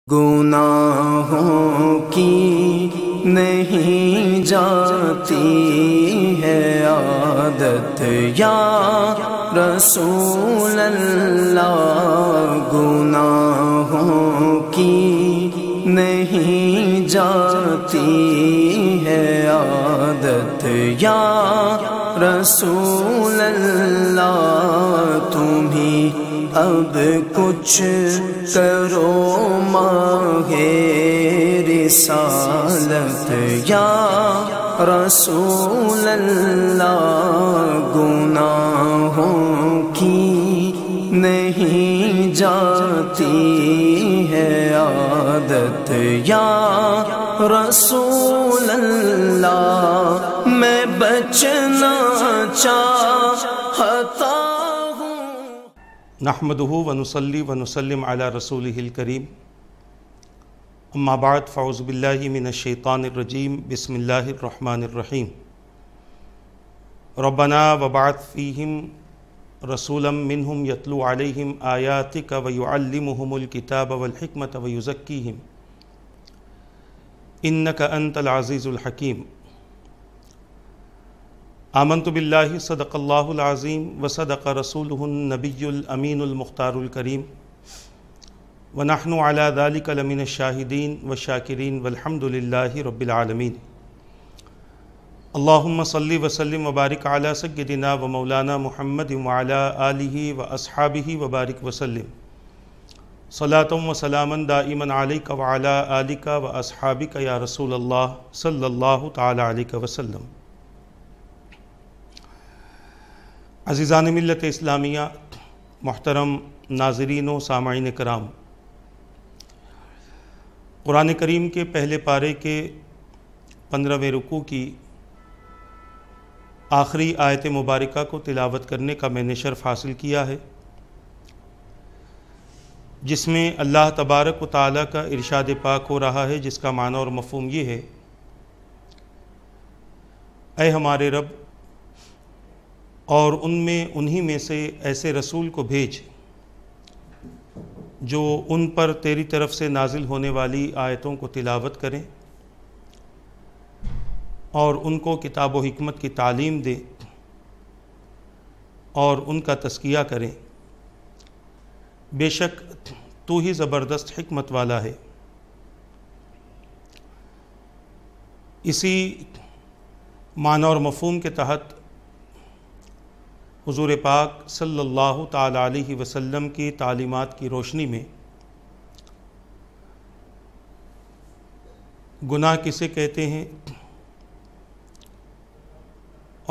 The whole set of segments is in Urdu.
گناہوں کی نہیں جاتی ہے عادت یا رسول اللہ، گناہوں کی نہیں جاتی ہے عادت یا رسول اللہ، تمہیں اب کچھ کرو ماہ رسالت یا رسول اللہ، گناہوں کی نہیں جاتی ہے عادت یا رسول اللہ، میں بچنا چاہتا نحمدہ ونصلی ونسلم علی رسولہ الکریم، اما بعد فاعوذ باللہ من الشیطان الرجیم، بسم اللہ الرحمن الرحیم۔ ربنا وبعث فیہم رسولا منہم یتلو علیہم آیاتک ویعلمہم الکتاب والحکمت ویزکیہم انک انت العزیز الحکیم۔ آمنت باللہ صدق اللہ العظیم وصدق رسولہ النبی الامین المختار الکریم، ونحن علی ذلک لمن الشاہدین والشاکرین والحمد للہ رب العالمین۔ اللہم صلی وسلم وبارک علی سیدنا و مولانا محمد وعلی آلہ واصحابہ وبارک وسلم، صلاۃ و سلاما دائما علیک وعلی آلک واصحابک یا رسول اللہ صلی اللہ تعالی علیہ وسلم۔ عزیزان ملت اسلامیہ، محترم ناظرین و سامعین کرام، قرآن کریم کے پہلے پارے کے 15ویں رکوع کی آخری آیت مبارکہ کو تلاوت کرنے کا میں نے شرف حاصل کیا ہے، جس میں اللہ تبارک و تعالیٰ کا ارشاد پاک ہو رہا ہے، جس کا معنی اور مفہوم یہ ہے: اے ہمارے رب، اور انہی میں سے ایسے رسول کو بھیج جو ان پر تیری طرف سے نازل ہونے والی آیتوں کو تلاوت کریں اور ان کو کتاب و حکمت کی تعلیم دے اور ان کا تزکیہ کریں، بے شک تو ہی زبردست حکمت والا ہے۔ اسی معنی اور مفہوم کے تحت حضور پاک صلی اللہ تعالی علیہ وسلم کی تعلیمات کی روشنی میں گناہ کسے کہتے ہیں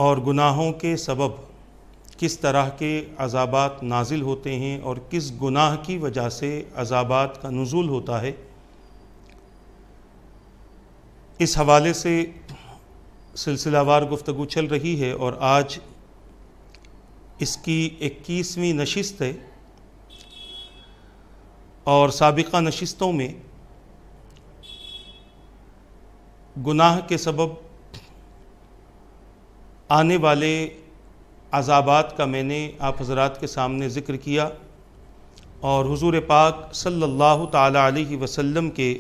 اور گناہوں کے سبب کس طرح کے عذابات نازل ہوتے ہیں اور کس گناہ کی وجہ سے عذابات کا نزول ہوتا ہے، اس حوالے سے سلسلہ وار گفتگو چل رہی ہے، اور آج اس کی 21ویں نشست ہے، اور سابقہ نشستوں میں گناہ کے سبب آنے والے عذابات کا میں نے آپ حضرات کے سامنے ذکر کیا، اور حضور پاک صلی اللہ تعالی علیہ وسلم کے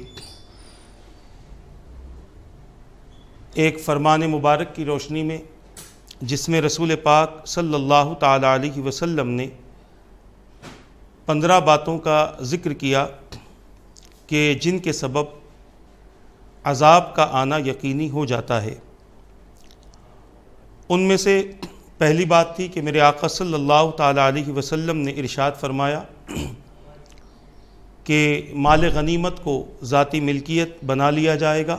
ایک فرمان مبارک کی روشنی میں، جس میں رسول پاک صلی اللہ تعالی علیہ وسلم نے 15 باتوں کا ذکر کیا کہ جن کے سبب عذاب کا آنا یقینی ہو جاتا ہے۔ ان میں سے پہلی بات تھی کہ میرے آقا صلی اللہ تعالی علیہ وسلم نے ارشاد فرمایا کہ مال غنیمت کو ذاتی ملکیت بنا لیا جائے گا،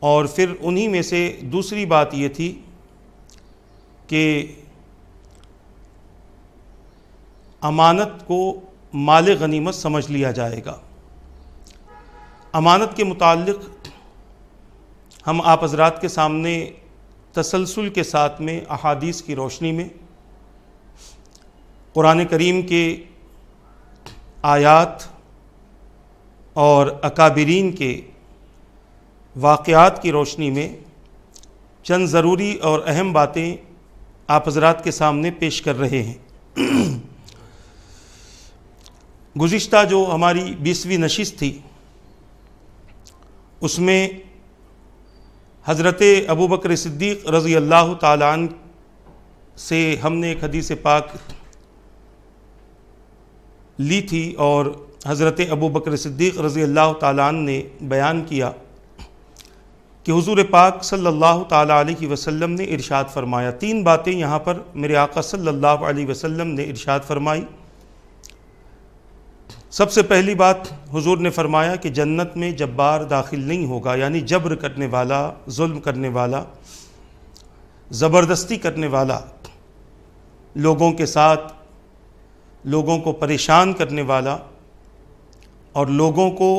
اور پھر انہی میں سے دوسری بات یہ تھی کہ امانت کو مال غنیمت سمجھ لیا جائے گا۔ امانت کے متعلق ہم آپ حضرات کے سامنے تسلسل کے ساتھ میں احادیث کی روشنی میں قرآن کریم کے آیات اور اکابرین کے واقعات کی روشنی میں چند ضروری اور اہم باتیں آپ حضرات کے سامنے پیش کر رہے ہیں۔ گزشتہ جو ہماری 20ویں نشست تھی اس میں حضرت ابوبکر صدیق رضی اللہ تعالیٰ عنہ سے ہم نے ایک حدیث پاک لی تھی، اور حضرت ابوبکر صدیق رضی اللہ تعالیٰ عنہ نے بیان کیا کہ حضور پاک صلی اللہ تعالیٰ علیہ وسلم نے ارشاد فرمایا. 3 باتیں یہاں پر میرے آقا صلی اللہ علیہ وسلم نے ارشاد فرمائی. سب سے پہلی بات حضور نے فرمایا کہ جنت میں جبار داخل نہیں ہوگا، یعنی جبر کرنے والا، ظلم کرنے والا، زبردستی کرنے والا، لوگوں کے ساتھ لوگوں کو پریشان کرنے والا اور لوگوں کو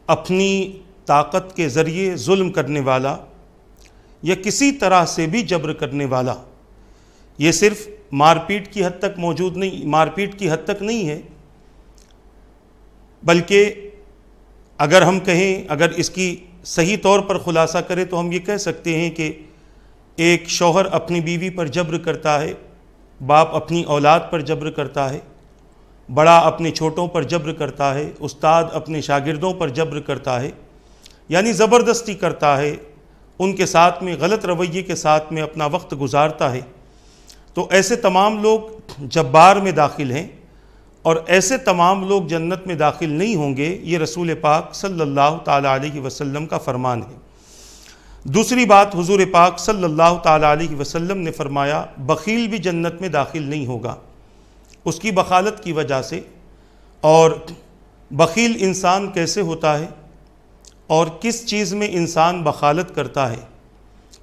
اپنی طاقت کے ذریعے ظلم کرنے والا یا کسی طرح سے بھی جبر کرنے والا. یہ صرف مار پیٹ کی حد تک موجود نہیں، مار پیٹ کی حد تک نہیں ہے، بلکہ اگر ہم کہیں، اگر اس کی صحیح طور پر خلاصہ کریں تو ہم یہ کہہ سکتے ہیں کہ ایک شوہر اپنی بیوی پر جبر کرتا ہے، باپ اپنی اولاد پر جبر کرتا ہے، بڑا اپنے چھوٹوں پر جبر کرتا ہے، استاد اپنے شاگردوں پر جبر کرتا ہے، یعنی زبردستی کرتا ہے، ان کے ساتھ میں غلط رویے کے ساتھ میں اپنا وقت گزارتا ہے. تو ایسے تمام لوگ جبار میں داخل ہیں، اور ایسے تمام لوگ جنت میں داخل نہیں ہوں گے. یہ رسول پاک صلی اللہ تعالیٰ علیہ وسلم کا فرمان ہے. دوسری بات، حضور پاک صلی اللہ تعالیٰ علیہ وسلم نے فرمایا بخیل بھی جنت میں داخل نہیں ہوگا اس کی بخالت کی وجہ سے. اور بخیل انسان کیسے ہوتا ہے اور کس چیز میں انسان بخالت کرتا ہے،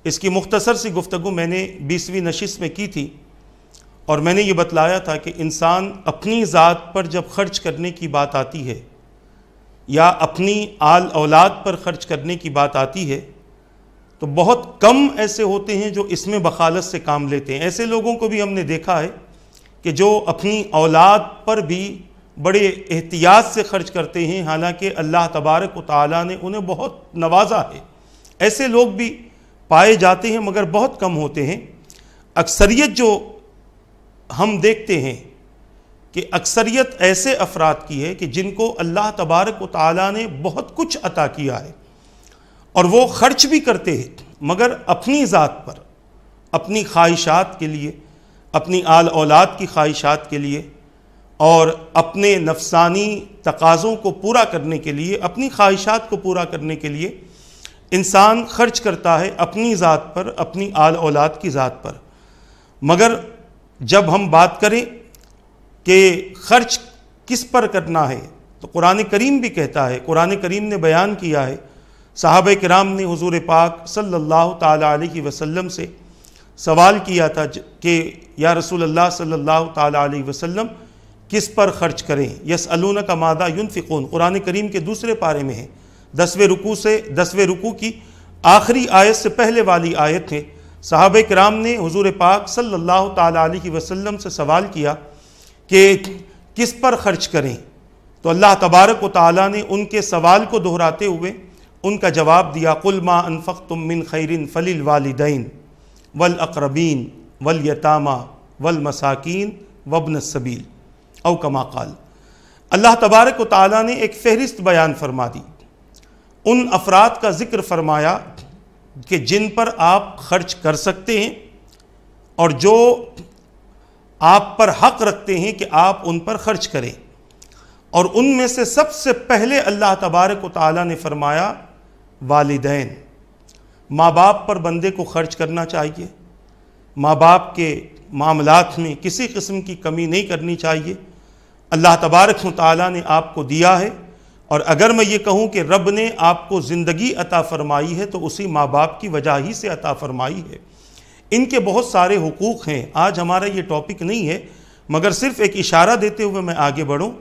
اس کی مختصر سی گفتگو میں نے 20ویں نشست میں کی تھی، اور میں نے یہ بتلایا تھا کہ انسان اپنی ذات پر جب خرچ کرنے کی بات آتی ہے یا اپنی آل اولاد پر خرچ کرنے کی بات آتی ہے تو بہت کم ایسے ہوتے ہیں جو اس میں بخالت سے کام لیتے ہیں. ایسے لوگوں کو بھی ہم نے دیکھا ہے کہ جو اپنی اولاد پر بھی بڑے احتیاط سے خرچ کرتے ہیں، حالانکہ اللہ تبارک و تعالیٰ نے انہیں بہت نوازا ہے. ایسے لوگ بھی پائے جاتے ہیں مگر بہت کم ہوتے ہیں. اکثریت جو ہم دیکھتے ہیں کہ اکثریت ایسے افراد کی ہے کہ جن کو اللہ تبارک و تعالیٰ نے بہت کچھ عطا کیا ہے اور وہ خرچ بھی کرتے ہیں، مگر اپنی ذات پر، اپنی خواہشات کے لیے، اپنی آل اولاد کی خواہشات کے لیے اور اپنے نفسانی تقاضوں کو پورا کرنے کے لیے، اپنی خواہشات کو پورا کرنے کے لیے انسان خرچ کرتا ہے اپنی ذات پر، اپنی آل اولاد کی ذات پر. مگر جب ہم بات کریں کہ خرچ کس پر کرنا ہے تو قرآن کریم بھی کہتا ہے، قرآن کریم نے بیان کیا ہے. صحابہ کرام نے حضور پاک صلی اللہ تعالیٰ علیہ وسلم سے سوال کیا تھا کہ یا رسول اللہ صلی اللہ تعالیٰ علیہ وسلم کس پر خرچ کریں. یسألونک ماذا ینفقون قرآن کریم کے دوسرے پارے میں ہے، 10ویں رکوع کی آخری آیت سے پہلے والی آیت ہے. صحابہ کرام نے حضور پاک صلی اللہ تعالیٰ علیہ وسلم سے سوال کیا کہ کس پر خرچ کریں، تو اللہ تبارک و تعالیٰ نے ان کے سوال کو دہراتے ہوئے ان کا جواب دیا، قُلْ مَا أَنفَقْتُم مِّن خَيْرٍ فَلِلْوَالِدَيْنِ وَالْأَقْرَبِينَ وَالْيَتَامَى وَالْمَسَاكِينِ وَابْنِ السَّبِيلِ او کما قال. اللہ تبارک و تعالیٰ نے ایک فہرست بیان فرما دی، ان افراد کا ذکر فرمایا کہ جن پر آپ خرچ کر سکتے ہیں اور جو آپ پر حق رکھتے ہیں کہ آپ ان پر خرچ کریں. اور ان میں سے سب سے پہلے اللہ تبارک و تعالیٰ نے فرمایا والدین. ماں باپ پر بندے کو خرچ کرنا چاہیے، ماں باپ کے معاملات میں کسی قسم کی کمی نہیں کرنی چاہیے. اللہ تبارک و تعالیٰ نے آپ کو دیا ہے، اور اگر میں یہ کہوں کہ رب نے آپ کو زندگی عطا فرمائی ہے تو اسی ماں باپ کی وجہ ہی سے عطا فرمائی ہے. ان کے بہت سارے حقوق ہیں، آج ہمارا یہ ٹاپک نہیں ہے مگر صرف ایک اشارہ دیتے ہوئے میں آگے بڑھوں.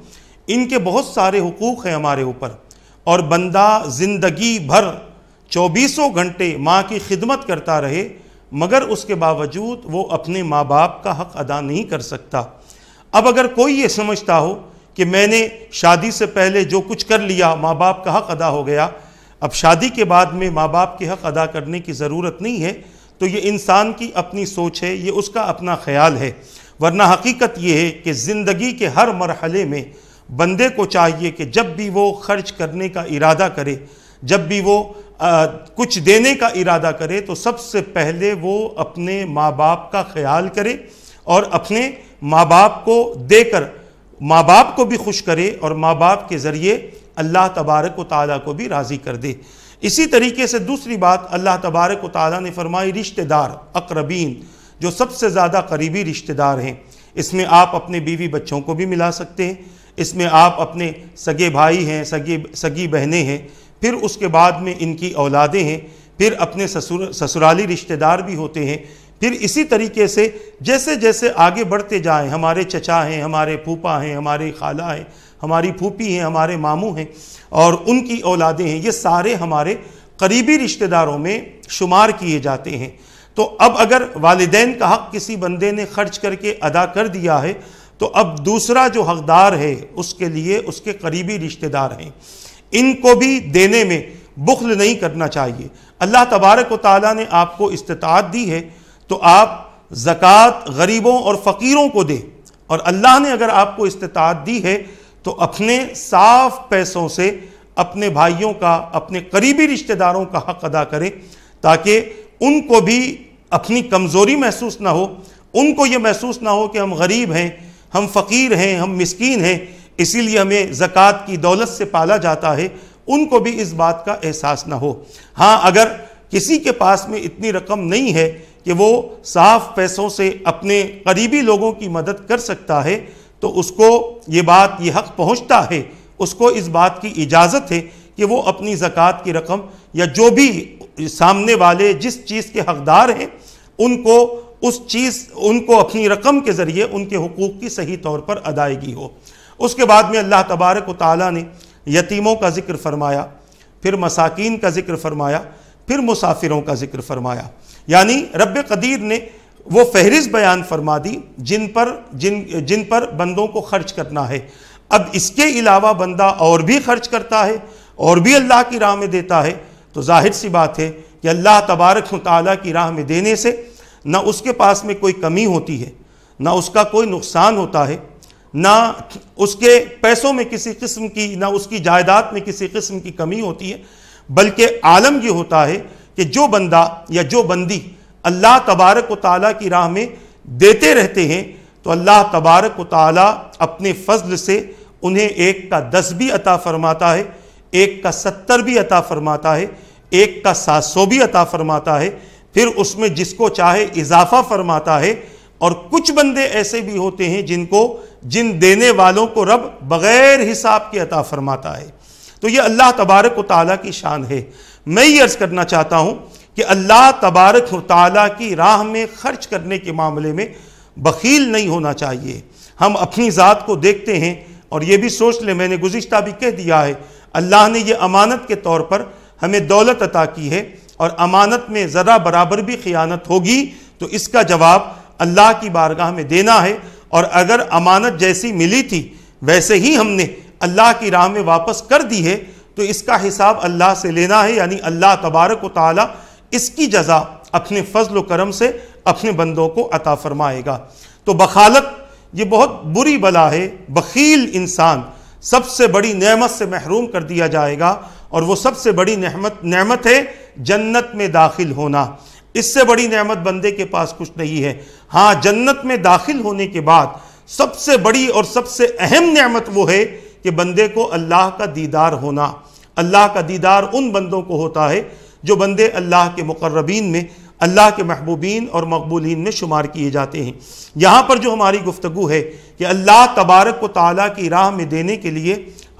ان کے بہت سارے حقوق ہیں ہمارے اوپر، اور بندہ زندگی بھر 24 گھنٹے ماں کی خدمت کرتا رہے مگر اس کے باوجود وہ اپنے ماں باپ کا حق ادا نہیں کر سکتا. اب اگر کوئی یہ سمجھتا ہو کہ میں نے شادی سے پہلے جو کچھ کر لیا ماں باپ کا حق ادا ہو گیا، اب شادی کے بعد میں ماں باپ کے حق ادا کرنے کی ضرورت نہیں ہے، تو یہ انسان کی اپنی سوچ ہے، یہ اس کا اپنا خیال ہے. ورنہ حقیقت یہ ہے کہ زندگی کے ہر مرحلے میں بندے کو چاہیے کہ جب بھی وہ خرچ کرنے کا ارادہ کرے، جب بھی وہ کچھ دینے کا ارادہ کرے، تو سب سے پہلے وہ اپنے ماں باپ کا خیال کرے اور اپنے ماں باپ کو دے کر ماں باپ کو بھی خوش کرے اور ماں باپ کے ذریعے اللہ تبارک و تعالیٰ کو بھی راضی کر دے۔ اسی طریقے سے دوسری بات اللہ تبارک و تعالیٰ نے فرمائی رشتہ دار، اقربین، جو سب سے زیادہ قریبی رشتہ دار ہیں، اس میں آپ اپنے بیوی بچوں کو بھی ملا سکتے ہیں، اس میں آپ اپنے سگے بھائی ہیں، سگی بہنیں ہیں، پھر اس کے بعد میں ان کی اولادیں ہیں، پھر اپنے سسرالی رشتہ دار بھی ہوتے ہیں، پھر اسی طریقے سے جیسے جیسے آگے بڑھتے جائیں، ہمارے چچا ہیں، ہمارے پھوپھا ہیں، ہمارے خالہ ہیں، ہماری پھوپھی ہیں، ہمارے ماموں ہیں اور ان کی اولادیں ہیں، یہ سارے ہمارے قریبی رشتہ داروں میں شمار کیے جاتے ہیں۔ تو اب اگر والدین کا حق کسی بندے نے خرچ کر کے ادا کر دیا ہے تو اب دوسرا جو حقدار ہے اس کے لیے اس کے قریبی رشتہ دار ہیں، ان کو بھی دینے میں بخل نہیں کرنا چاہیے۔ اللہ تبارک و تعالیٰ نے آپ کو استطاعت دی ہے تو آپ زکوٰۃ غریبوں اور فقیروں کو دیں، اور اللہ نے اگر آپ کو استطاعت دی ہے تو اپنے صاف پیسوں سے اپنے بھائیوں کا، اپنے قریبی رشتہ داروں کا حق ادا کریں تاکہ ان کو بھی اپنی کمزوری محسوس نہ ہو، ان کو یہ محسوس نہ ہو کہ ہم غریب ہیں، ہم فقیر ہیں، ہم مسکین ہیں، اسی لیے ہمیں زکوٰۃ کی دولت سے پالا جاتا ہے، ان کو بھی اس بات کا احساس نہ ہو۔ ہاں اگر کسی کے پاس میں اتنی رقم نہیں ہے کہ وہ صاف پیسوں سے اپنے قریبی لوگوں کی مدد کر سکتا ہے تو اس کو یہ بات، یہ حق پہنچتا ہے، اس کو اس بات کی اجازت ہے کہ وہ اپنی زکوٰۃ کی رقم یا جو بھی سامنے والے جس چیز کے حقدار ہیں ان کو اپنی رقم کے ذریعے ان کے حقوق کی صحیح طور پر ادائیگی ہو۔ اس کے بعد میں اللہ تبارک و تعالیٰ نے یتیموں کا ذکر فرمایا، پھر مساکین کا ذکر فرمایا، پھر مسافروں کا ذکر فرمایا، یعنی رب قدیر نے وہ فہرست بیان فرما دی جن پر بندوں کو خرچ کرنا ہے۔ اب اس کے علاوہ بندہ اور بھی خرچ کرتا ہے اور بھی اللہ کی راہ میں دیتا ہے تو ظاہر سی بات ہے کہ اللہ تبارک و تعالیٰ کی راہ میں دینے سے نہ اس کے پاس میں کوئی کمی ہوتی ہے، نہ اس کا کوئی نقصان ہوتا ہے، نہ اس کے پیسوں میں کسی قسم کی، نہ اس کی جائیداد میں کسی قسم کی کمی ہوتی ہے، بلکہ عالم یہ ہوتا ہے کہ جو بندہ یا جو بندی اللہ تبارک و تعالیٰ کی راہ میں دیتے رہتے ہیں تو اللہ تبارک و تعالیٰ اپنے فضل سے انہیں 1 کا 10 بھی عطا فرماتا ہے، 1 کا 70 بھی عطا فرماتا ہے، 1 کا 700 بھی عطا فرماتا ہے، پھر اس میں جس کو چاہے اضافہ فرماتا ہے۔ اور کچھ بندے ایسے بھی ہوتے ہیں جن دینے والوں کو رب بغیر حساب کے عطا فرماتا ہے۔ تو یہ اللہ تبارک و تعالیٰ کی شان ہے۔ میں یہ عرض کرنا چاہتا ہوں کہ اللہ تبارک و تعالیٰ کی راہ میں خرچ کرنے کے معاملے میں بخیل نہیں ہونا چاہیے۔ ہم اپنی ذات کو دیکھتے ہیں اور یہ بھی سوچ لیں، میں نے گزشتہ بھی کہہ دیا ہے، اللہ نے یہ امانت کے طور پر ہمیں دولت عطا کی ہے، اور امانت میں ذرا برابر بھی خیانت ہوگی تو اس کا جواب اللہ کی بارگاہ میں دینا ہے، اور اگر امانت جیسی ملی تھی ویسے ہی ہم نے اللہ کی راہ میں واپس کر دی ہے تو اس کا حساب اللہ سے لینا ہے، یعنی اللہ تبارک و تعالیٰ اس کی جزا اپنے فضل و کرم سے اپنے بندوں کو عطا فرمائے گا۔ تو بخالت یہ بہت بری بلا ہے، بخیل انسان سب سے بڑی نعمت سے محروم کر دیا جائے گا، اور وہ سب سے بڑی نعمت ہے جنت میں داخل ہونا۔ اس سے بڑی نعمت بندے کے پاس کچھ نہیں ہے۔ ہاں جنت میں داخل ہونے کے بعد سب سے بڑی اور سب سے اہم نعمت وہ ہے کہ بندے کو اللہ کا دیدار ہونا۔ اللہ کا دیدار ان بندوں کو ہوتا ہے جو بندے اللہ کے مقربین میں، اللہ کے محبوبین اور مقبولین میں شمار کیے جاتے ہیں۔ یہاں پر جو ہماری گفتگو ہے کہ اللہ تبارک و تعالیٰ کی راہ میں دینے کے لیے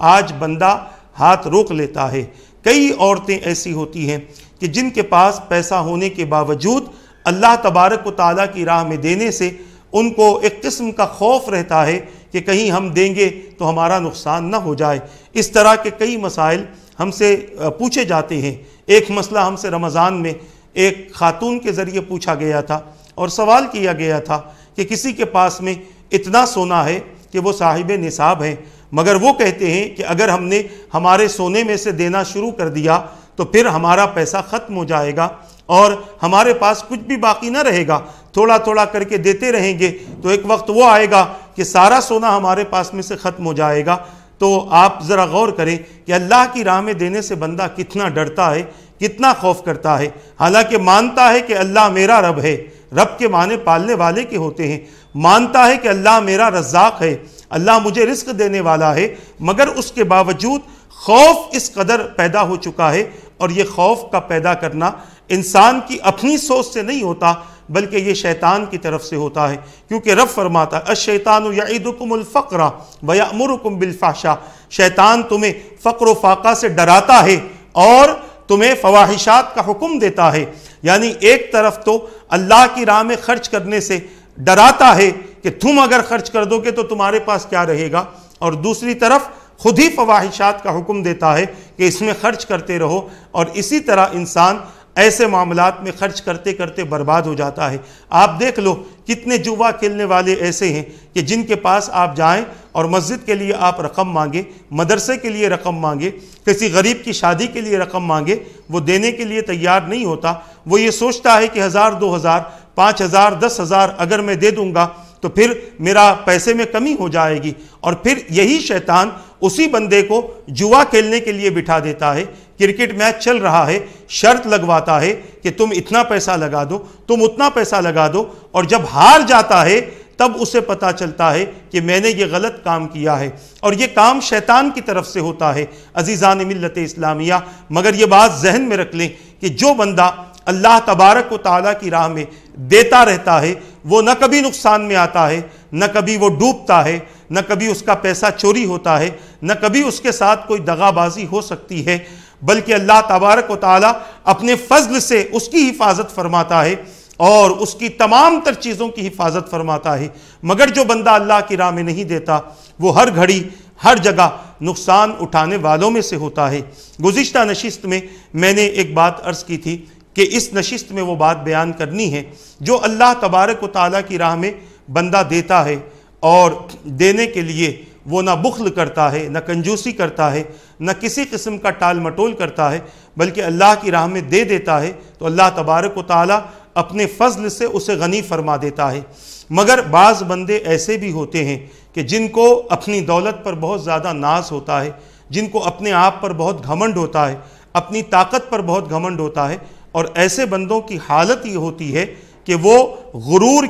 آج بندہ ہاتھ روک لیتا ہے۔ کئی عورتیں ایسی ہوتی ہیں کہ جن کے پاس پیسہ ہونے کے باوجود اللہ تبارک و تعالیٰ کی راہ میں دینے سے ان کو ایک قسم کا خوف رہتا ہے کہ کہیں ہم دیں گے تو ہمارا نقصان نہ ہو جائے۔ اس طرح کے کئی مسائل ہم سے پوچھے جاتے ہیں۔ ایک مسئلہ ہم سے رمضان میں ایک خاتون کے ذریعے پوچھا گیا تھا اور سوال کیا گیا تھا کہ کسی کے پاس میں اتنا سونا ہے کہ وہ صاحب نصاب ہیں، مگر وہ کہتے ہیں کہ اگر ہم نے ہمارے سونے میں سے دینا شروع کر دیا تو پھر ہمارا پیسہ ختم ہو جائے گا اور ہمارے پاس کچھ بھی باقی نہ رہے گا، تھوڑا تھوڑا کر کے دیتے رہیں گے تو ایک وقت وہ آئے گا کہ سارا سونا ہمارے پاس میں سے ختم ہو جائے گا، تو آپ ذرا غور کریں کہ اللہ کی راہ میں دینے سے بندہ کتنا ڈرتا ہے، کتنا خوف کرتا ہے، حالانکہ مانتا ہے کہ اللہ میرا رب ہے، رب کے معنی پالنے والے کے ہوتے ہیں، مانتا ہے کہ اللہ میرا رزاق ہے، اللہ مجھے رزق دینے والا ہے، مگر اس کے باوجود خوف اس قدر پیدا ہو چکا ہے، اور یہ خوف کا پیدا کرنا انسان کی اپنی سوچ سے نہیں ہوتا بلکہ یہ شیطان کی طرف سے ہوتا ہے، کیونکہ رب فرماتا ہے الشیطان یعدکم الفقر ویأمرکم بالفحشاء، شیطان تمہیں فقر و فاقہ سے ڈراتا ہے اور تمہیں فواحشات کا حکم دیتا ہے، یعنی ایک طرف تو اللہ کی راہ میں خرچ کرنے سے ڈراتا ہے کہ تم اگر خرچ کر دو گے تو تمہارے پاس کیا رہے گا، اور دوسری طرف خود ہی فواحشات کا حکم دیتا ہے کہ اس میں خرچ کرتے رہو، اور اسی طرح انسان ایسے معاملات میں خرچ کرتے کرتے برباد ہو جاتا ہے۔ آپ دیکھ لو کتنے جوا کھیلنے والے ایسے ہیں کہ جن کے پاس آپ جائیں اور مسجد کے لیے آپ رقم مانگے، مدرسے کے لیے رقم مانگے، کسی غریب کی شادی کے لیے رقم مانگے، وہ دینے کے لیے تیار نہیں ہوتا، وہ یہ سوچتا ہے کہ 1000 2000 5000 10,000 اگر میں دے دوں گا تو پھر میرا پیسے میں کمی ہو جائے گی، اور پھر یہی شیطان اسی بندے کو جوا کھیلنے کے لیے بٹھا دیتا ہے۔ کرکٹ میچ چل رہا ہے، شرط لگواتا ہے کہ تم اتنا پیسہ لگا دو، تم اتنا پیسہ لگا دو، اور جب ہار جاتا ہے تب اسے پتا چلتا ہے کہ میں نے یہ غلط کام کیا ہے، اور یہ کام شیطان کی طرف سے ہوتا ہے۔ عزیزان ملت اسلامیہ، مگر یہ بات ذہن میں رکھ لیں کہ جو بندہ اللہ تبارک و تعالیٰ کی راہ میں دیتا رہتا ہے وہ نہ کبھی نقصان میں آتا ہے، نہ کبھی وہ ڈوبتا ہے، نہ کبھی اس کا پیسہ چوری ہوتا ہے، نہ کبھی اس کے ساتھ کوئی دغا بازی ہو سکتی ہے، بلکہ اللہ تبارک و تعالیٰ اپنے فضل سے اس کی حفاظت فرماتا ہے اور اس کی تمام تر چیزوں کی حفاظت فرماتا ہے۔ مگر جو بندہ اللہ کی راہ میں نہیں دیتا وہ ہر گھڑی ہر جگہ نقصان اٹھانے والوں میں سے ہوتا ہے۔ گزشتہ نشست میں میں نے ایک بات عرض کی تھی کہ اس نشست میں وہ بات بیان کرنی ہے، جو اللہ تبارک و تعالیٰ کی راہ میں بندہ دیتا ہے اور دینے کے لیے وہ نہ بخل کرتا ہے، نہ کنجوسی کرتا ہے، نہ کسی قسم کا ٹال مٹول کرتا ہے، بلکہ اللہ کی راہ میں دے دیتا ہے تو اللہ تبارک و تعالیٰ اپنے فضل سے اسے غنی فرما دیتا ہے۔ مگر بعض بندے ایسے بھی ہوتے ہیں کہ جن کو اپنی دولت پر بہت زیادہ ناز ہوتا ہے، جن کو اپنے آپ پر بہت گھمنڈ ہوتا ہے، اپنی طاقت پر بہت گھمنڈ ہوتا ہے، اور ایسے بندوں کی حالت یہ ہوتی ہے کہ وہ غرور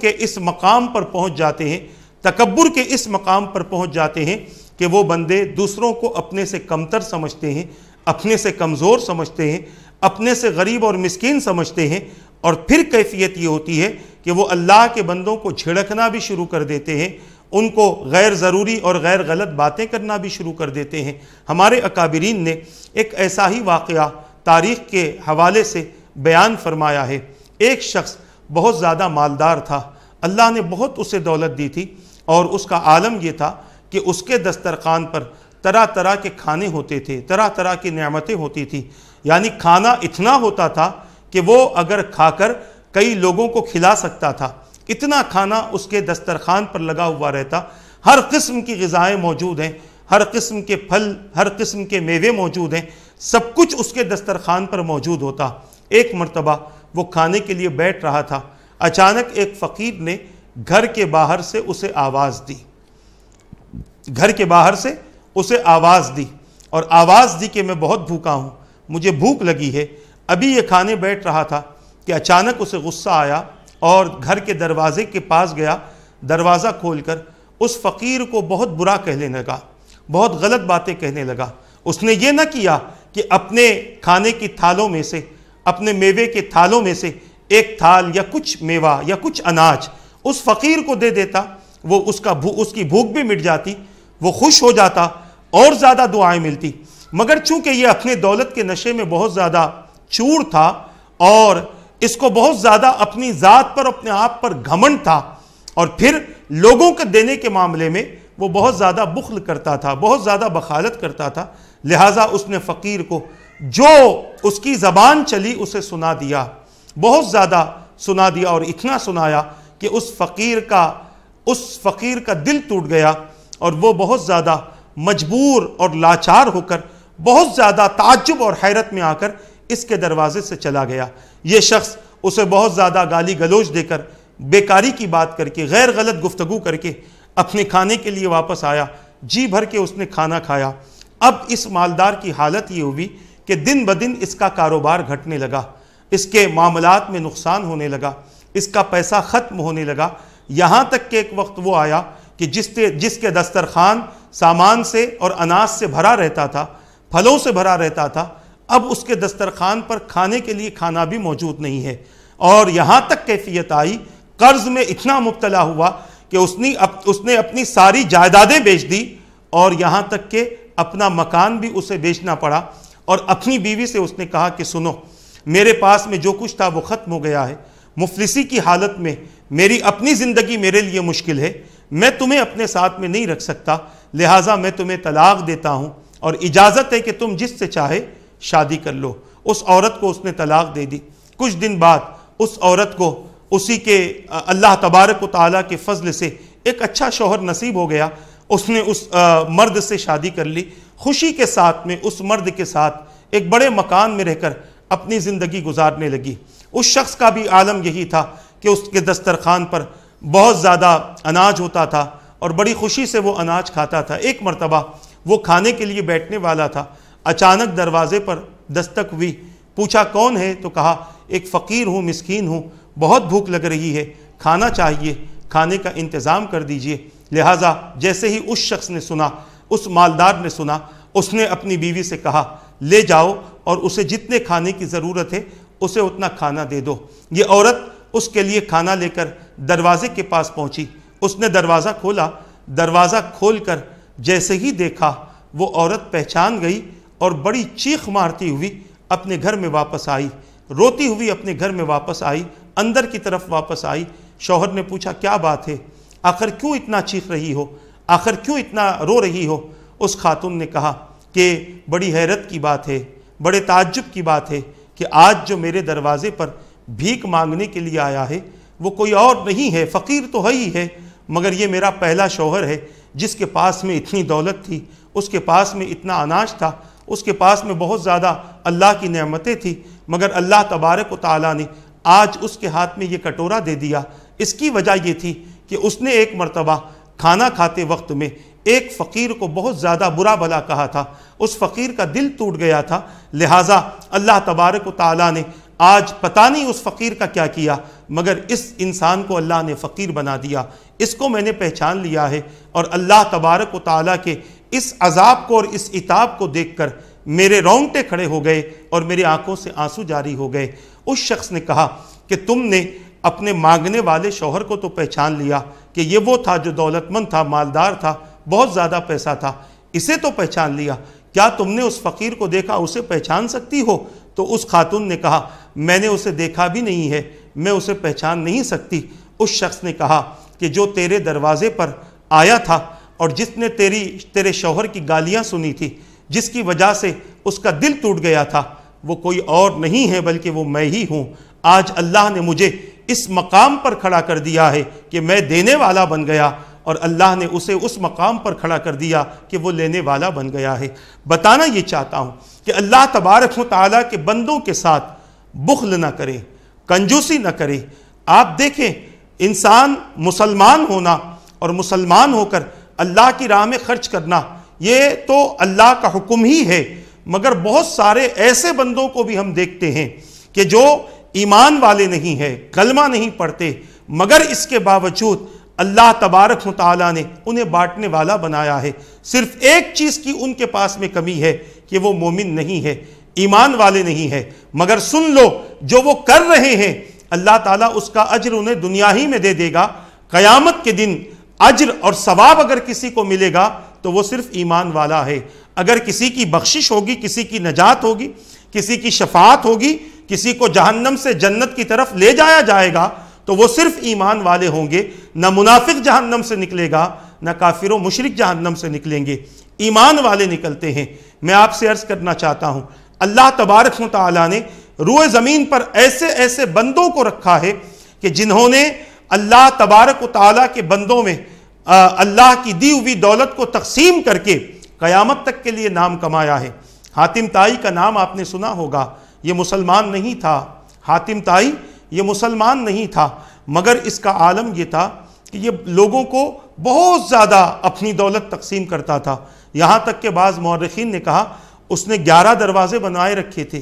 کے اس مقام پر پہنچ جاتے ہیں، تکبر کے اس مقام پر پہنچ جاتے ہیں کہ وہ بندے دوسروں کو اپنے سے کمتر سمجھتے ہیں، اپنے سے کمزور سمجھتے ہیں، اپنے سے غریب اور مسکین سمجھتے ہیں، اور پھر کیفیت یہ ہوتی ہے کہ وہ اللہ کے بندوں کو جھڑکنا بھی شروع کر دیتے ہیں، ان کو غیر ضروری اور غیر غلط باتیں کرنا بھی شروع کر دیتے ہیں۔ ہمارے اکابرین نے ایک ایسا ہی واقعہ تاریخ کے حوالے سے بیان فرمایا ہے۔ ایک شخص بہت زیادہ مالدار تھا، اللہ نے بہت اسے دولت دی تھی، اور اس کا عالم یہ تھا کہ اس کے دسترخوان پر طرح طرح کے کھانے ہوتے تھے، طرح طرح کی نعمتیں ہوتی تھیں، یعنی کھانا اتنا ہوتا تھا کہ وہ اگر کھا کر کئی لوگوں کو کھلا سکتا تھا، اتنا کھانا اس کے دسترخوان پر لگا ہوا رہتا، ہر قسم کی غذائیں موجود ہیں، ہر قسم کے پھل، ہر قسم کے میوے موجود ہیں، سب کچھ اس کے دسترخوان پر موجود ہوتا۔ ایک مرتبہ وہ کھانے کے لیے بیٹھ رہا تھا، اچانک ایک فقیر نے گھر کے باہر سے اسے آواز دی، گھر کے باہر سے اسے آواز دی، اور آواز دی کہ میں بہت بھوکا ہوں، مجھے بھوک لگی ہے۔ ابھی یہ کھانے بیٹھ رہا تھا کہ اچانک اسے غصہ آیا اور گھر کے دروازے کے پاس گیا، دروازہ کھول کر اس فقیر کو بہت برا کہنے لگا، بہت غلط باتیں کہنے لگا۔ اس نے یہ نہ کیا کہ اپنے کھانے کی تھالوں میں سے، اپنے میوے کے تھالوں میں سے ایک تھال یا کچھ میوہ یا کچھ اناج اس فقیر کو دے دیتا، وہ اس کی بھوک بھی مٹ جاتی، وہ خوش ہو جاتا اور زیادہ دعائیں ملتی۔ مگر چونکہ یہ اپنے دولت کے نشے میں بہت زیادہ چور تھا اور اس کو بہت زیادہ اپنی ذات پر، اپنے آپ پر گھمنڈ تھا، اور پھر لوگوں کے دینے کے معاملے میں وہ بہت زیادہ بخل کرتا تھا، بہت زیادہ بخالت کرتا تھا، لہٰذا اس نے فقیر کو جو اس کی زبان چلی اسے سنا دیا، بہت زیادہ سنا دیا، اور اتنا سنایا کہ اس فقیر کا دل ٹوٹ گیا، اور وہ بہت زیادہ مجبور اور لاچار ہو کر، بہت زیادہ تعجب اور حیرت میں آ کر اس کے دروازے سے چلا گیا۔ یہ شخص اسے بہت زیادہ گالی گلوچ دے کر، بیکاری کی بات کر کے، غیر غلط گفتگو کر کے اپنے کھانے کے لیے واپس آیا۔ جی بھر کے اس نے کھانا کھایا۔ اب اس مالدار کی حالت یہ ہوئی کہ دن بدن اس کا کاروبار گھٹنے لگا، اس کے معاملات میں نقصان ہونے لگا، اس کا پیسہ ختم ہونے لگا، یہاں تک کہ ایک وقت وہ آیا کہ جس کے دسترخوان سامان سے اور اناج سے بھرا رہتا تھا، پھلوں سے بھرا رہتا تھا، اب اس کے دسترخوان پر کھانے کے لیے کھانا بھی موجود نہیں ہے۔ اور یہاں تک کیفیت آئی، قرض میں اتنا مبتلا ہوا کہ اس نے اپنی ساری جائیدادیں بیچ دی، اور یہاں تک کہ اپنا مکان بھی اسے بیچنا پڑا، اور اپنی بیوی سے اس نے کہا کہ سنو، میرے پاس میں جو کچھ تھا وہ ختم ہو گیا ہے، مفلسی کی حالت میں میری اپنی زندگی میرے لیے مشکل ہے، میں تمہیں اپنے ساتھ میں نہیں رکھ سکتا، لہٰذا میں تمہیں طلاق دیتا ہوں اور اجازت ہے کہ تم جس سے چاہے شادی کر لو۔ اس عورت کو اس نے طلاق دے دی۔ کچھ دن بعد اس عورت کو اسی کے اللہ تبارک و تعالیٰ کے فضل سے ایک اچھا شوہر نصیب ہو گیا۔ اس نے اس مرد سے شادی کر لی، خوشی کے ساتھ میں اس مرد کے ساتھ ایک بڑے مکان میں رہ کر اپنی زندگی گزارنے لگی۔ اس شخص کا بھی عالم یہی تھا کہ اس کے دسترخوان پر بہت زیادہ اناج ہوتا تھا اور بڑی خوشی سے وہ اناج کھاتا تھا۔ ایک مرتبہ وہ کھانے کے لیے بیٹھنے والا تھا، اچانک دروازے پر دستک ہوئی، پوچھا کون ہے؟ تو کہا ایک فقیر ہوں، مسکین ہوں، بہت بھوک لگ رہی ہے، کھانا چاہیے، کھانے کا انتظام کر دیجئے۔ لہٰذا جیسے ہی اس شخص نے سنا، اس مالدار نے سنا، اس نے اپنی بیوی سے کہا لے جاؤ اور اسے جتنے کھانے کی ضرورت ہے اسے اتنا کھانا دے دو۔ یہ عورت اس کے لیے کھانا لے کر دروازے کے پاس پہنچی، اس نے دروازہ کھولا، دروازہ کھول کر جیسے ہی دیکھا وہ عورت پہچان گئی اور بڑی چیخ مارتی ہوئی اپنے گھر میں واپس آئی، روتی ہوئی اپنے گھر میں واپس آئی، اندر کی طرف واپس آئی۔ شوہر نے پوچھا کیا بات ہے، آخر کیوں اتنا چیخ رہی ہو، آخر کیوں اتنا رو رہی ہو؟ اس خاتون نے کہا کہ بڑی حیرت کی بات ہے، بڑے تعجب کی بات ہے کہ آج جو میرے دروازے پر بھیک مانگنے کے لیے آیا ہے وہ کوئی اور نہیں ہے، فقیر تو ہے ہی ہے، مگر یہ میرا پہلا شوہر ہے جس کے پاس میں اتنی دولت تھی، اس کے پاس میں اتنا اناج تھا، اس کے پاس میں بہت زیادہ اللہ کی نعمتیں تھی، مگر اللہ تبارک و تعالیٰ نے آج اس کے ہاتھ میں یہ کٹورا دے دیا۔ اس کی وجہ یہ تھی کہ اس نے ایک مرتبہ کھانا کھاتے وقت میں ایک فقیر کو بہت زیادہ برا بھلا کہا تھا، اس فقیر کا دل ٹوٹ گیا تھا، لہٰذا اللہ تبارک و تعالیٰ نے آج پتہ نہیں اس فقیر کا کیا کیا، مگر اس انسان کو اللہ نے فقیر بنا دیا۔ اس کو میں نے پہچان لیا ہے، اور اللہ تبارک و تعالیٰ کے اس عذاب کو اور اس عتاب کو دیکھ کر میرے رونگٹے کھڑے ہو گئے اور میری آنکھوں سے آنسو جاری ہو گئے۔ اس شخص نے کہا کہ تم نے اپنے مانگنے والے شوہر کو تو پہچان لیا کہ یہ وہ تھا جو دولت مند تھا، مالدار تھا، بہت زیادہ پیسہ تھا، اسے تو پہچان لیا، کیا تم نے اس فقیر کو دیکھا، اسے پہچان سکتی ہو؟ تو اس خاتون نے کہا میں نے اسے دیکھا بھی نہیں ہے، میں اسے پہچان نہیں سکتی۔ اس شخص نے کہا کہ جو تیرے دروازے پر آیا تھا اور جس نے تیرے شوہر کی گالیاں سنی تھی، جس کی وجہ سے اس کا دل ٹوٹ گیا تھا، وہ کوئی اور نہیں ہے بلکہ وہ میں ہی ہوں۔ آج اللہ نے مجھے اس مقام پر کھڑا کر دیا ہے کہ میں دینے والا بن گیا، اور اللہ نے اسے اس مقام پر کھڑا کر دیا کہ وہ لینے والا بن گیا ہے۔ بتانا یہ چاہتا ہوں کہ اللہ تبارک و تعالیٰ کے بندوں کے ساتھ بخل نہ کرے، کنجوسی نہ کرے۔ آپ دیکھیں، انسان مسلمان ہونا اور مسلمان ہو کر اللہ کی راہ میں خرچ کرنا یہ تو اللہ کا حکم ہی ہے، مگر بہت سارے ایسے بندوں کو بھی ہم دیکھتے ہیں کہ جو ایمان والے نہیں ہیں، کلمہ نہیں پڑھتے، مگر اس کے باوجود اللہ تبارک و تعالیٰ نے انہیں بانٹنے والا بنایا ہے۔ صرف ایک چیز کی ان کے پاس میں کمی ہے کہ وہ مومن نہیں ہے، ایمان والے نہیں ہے، مگر سن لو جو وہ کر رہے ہیں اللہ تعالیٰ اس کا اجر انہیں دنیا ہی میں دے دے گا۔ قیامت کے دن اجر اور ثواب اگر کسی کو ملے گا تو وہ صرف ایمان والا ہے۔ اگر کسی کی بخشش ہوگی، کسی کی نجات ہوگی، کسی کی شفاعت ہوگی، کسی کو جہنم سے جنت کی طرف لے جایا جائے گا تو وہ صرف ایمان والے ہوں گے۔ نہ منافق جہنم سے نکلے گا، نہ کافر و مشرک جہنم سے نکلیں گے، ایمان والے نکلتے ہیں۔ میں آپ سے عرض کرنا چاہتا ہوں، اللہ تبارک و تعالیٰ نے روئے زمین پر ایسے ایسے بندوں کو رکھا ہے کہ جنہوں نے اللہ تبارک و تعالیٰ کے بندوں میں اللہ کی دی ہوئی دولت کو تقسیم کر کے قیامت تک کے لیے نام کمایا ہے۔ حاتم طائی کا نام آپ نے سنا ہوگا، یہ مسلمان نہیں تھا، حاتم طائی یہ مسلمان نہیں تھا، مگر اس کا عالم یہ تھا کہ یہ لوگوں کو بہت زیادہ اپنی دولت تقسیم کرتا تھا، یہاں تک کہ بعض مورخین نے کہا اس نے 11 دروازے بنوائے رکھے تھے،